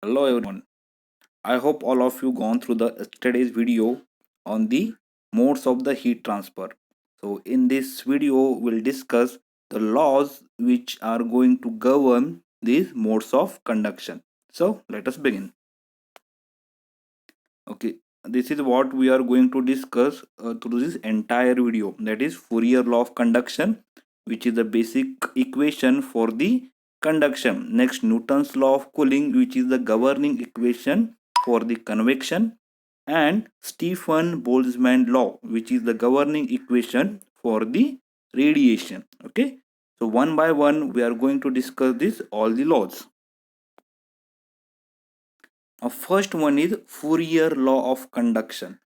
Hello everyone. I hope all of you gone through the yesterday's video on the modes of the heat transfer. So in this video we'll discuss the laws which are going to govern these modes of conduction. So let us begin. Okay, this is what we are going to discuss through this entire video, that is Fourier law of conduction, which is the basic equation for the conduction. Next, Newton's law of cooling, which is the governing equation for the convection, and Stefan Boltzmann law, which is the governing equation for the radiation. Okay, so one by one we are going to discuss this all the laws. First one is Fourier law of conduction.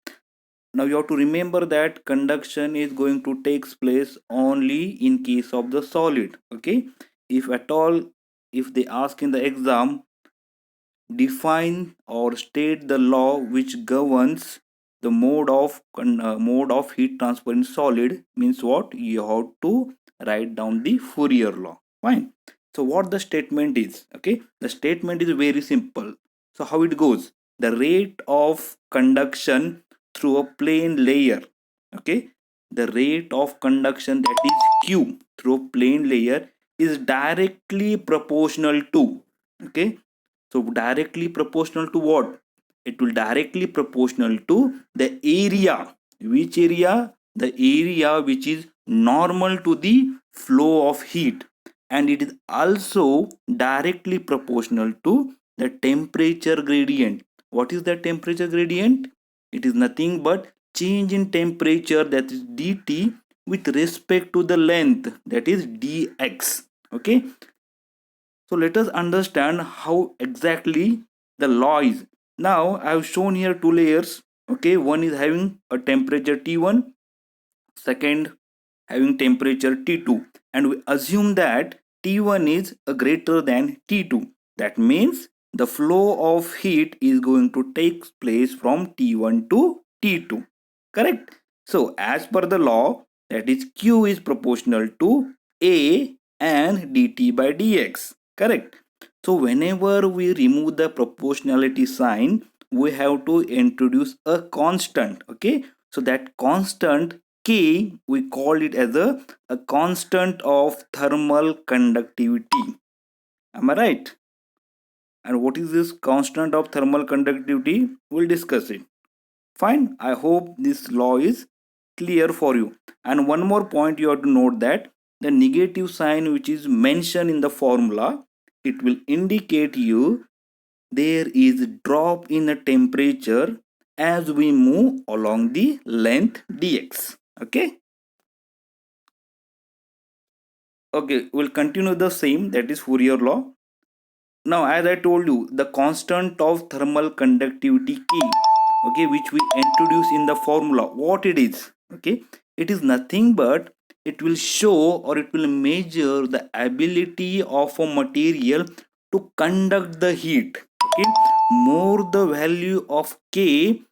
Now you have to remember that conduction is going to take place only in case of the solid. Okay, if at all, if they ask in the exam, define or state the law which governs the mode of heat transfer in solid, means what you have to write down the Fourier law. Fine. So what the statement is? Okay, the statement is very simple. So how it goes? The rate of conduction through a plane layer. Okay, the rate of conduction, that is Q, through a plane layer is directly proportional to. Okay, so directly proportional to what? It will directly proportional to the area. Which area? The area which is normal to the flow of heat, and it is also directly proportional to the temperature gradient. What is the temperature gradient? It is nothing but change in temperature, that is dt, with respect to the length, that is dx. Okay, so let us understand how exactly the law is. Now I have shown here two layers. Okay, one is having a temperature T1, second having temperature T2, and we assume that T1 is a greater than T2. That means the flow of heat is going to take place from T1 to T2. Correct? So as per the law, that is Q is proportional to A and dt by dx. Correct? So whenever we remove the proportionality sign, we have to introduce a constant. Okay, so that constant K, we call it as a constant of thermal conductivity. Am I right? And what is this constant of thermal conductivity? We'll discuss it. Fine. I hope this law is clear for you. And one more point you have to note, that the negative sign which is mentioned in the formula, it will indicate you there is drop in the temperature as we move along the length dx. Okay. Okay, we'll continue the same, that is Fourier law. Now as I told you, the constant of thermal conductivity K, okay, which we introduce in the formula, what it is? Okay, it is nothing but it will show, or it will measure the ability of a material to conduct the heat. Okay, more the value of K,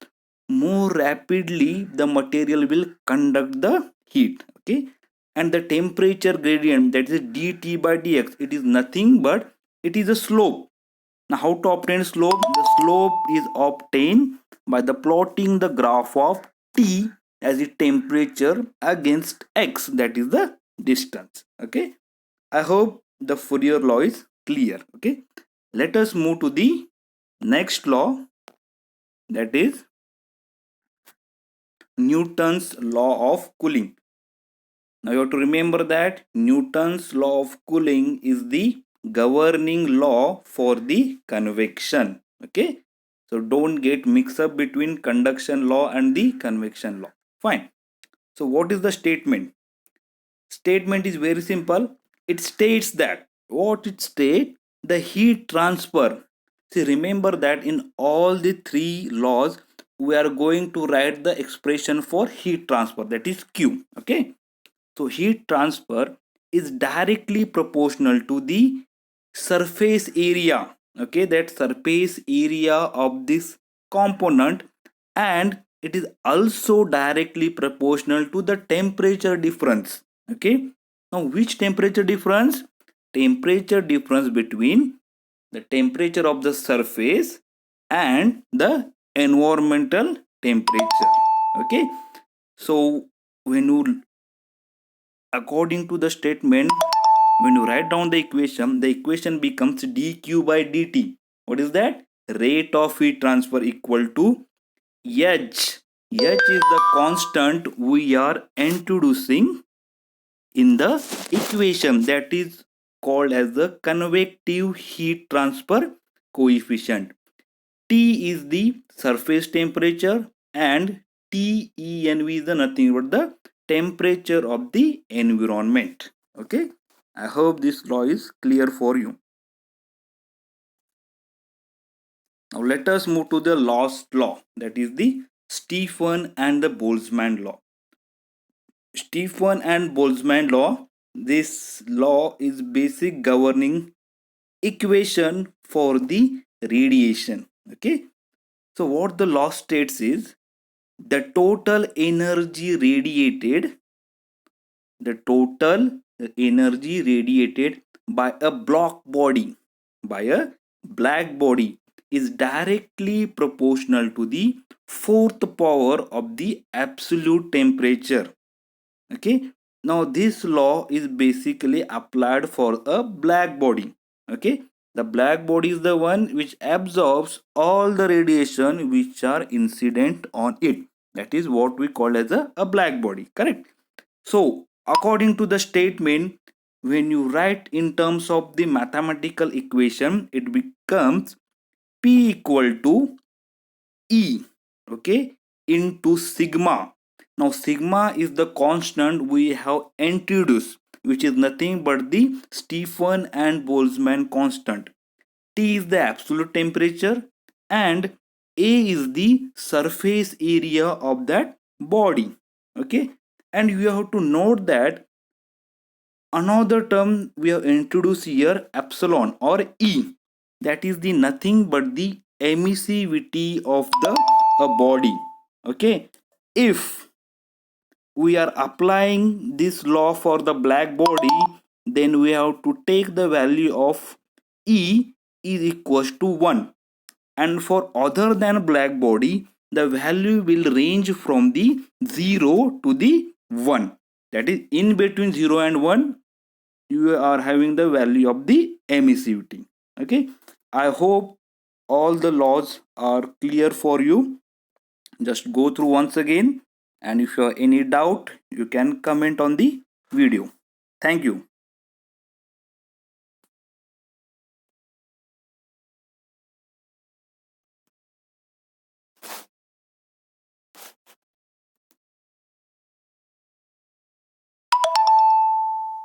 more rapidly the material will conduct the heat. Okay, and the temperature gradient, that is dt by dx, it is nothing but it is a slope. Now how to obtain slope? The slope is obtained by the plotting the graph of t as the temperature against x, that is the distance. Okay, I hope the Fourier law is clear. Okay, let us move to the next law, that is Newton's law of cooling. Now you have to remember that Newton's law of cooling is the governing law for the convection. Okay, so don't get mixed up between conduction law and the convection law. Fine. So what is the statement? Statement is very simple. It states that, what it states, the heat transfer. See, remember that in all the three laws we are going to write the expression for heat transfer, that is Q. Okay, so heat transfer is directly proportional to the surface area. Okay, that surface area of this component, and it is also directly proportional to the temperature difference. Okay, now which temperature difference? Temperature difference between the temperature of the surface and the environmental temperature. Okay, so when you, according to the statement, when you write down the equation becomes dq by dt. What is that? Rate of heat transfer equal to h. H is the constant we are introducing in the equation, that is called as the convective heat transfer coefficient. T is the surface temperature and TENV is the nothing but the temperature of the environment. Okay, I hope this law is clear for you. Now let us move to the last law, that is the Stefan and the Boltzmann law. Stefan and Boltzmann law, this law is basic governing equation for the radiation. Okay, so what the law states is the total energy radiated, the total energy radiated by a black body is directly proportional to the fourth power of the absolute temperature. Okay, now this law is basically applied for a black body. Okay, the black body is the one which absorbs all the radiation which are incident on it. That is what we call as a black body, correct? So according to the statement, when you write in terms of the mathematical equation, it becomes P equal to E, okay, into sigma. Now sigma is the constant we have introduced, which is nothing but the Stefan and Boltzmann constant. T is the absolute temperature and A is the surface area of that body. Okay, and you have to note that another term we have introduced here, epsilon or E, that is the nothing but the emissivity of the body. Okay, if we are applying this law for the black body, then we have to take the value of E is equals to 1, and for other than black body the value will range from the 0 to the 1, that is in between 0 and 1 you are having the value of the emissivity. Okay, I hope all the laws are clear for you. Just go through once again, and if you have any doubt you can comment on the video. Thank you.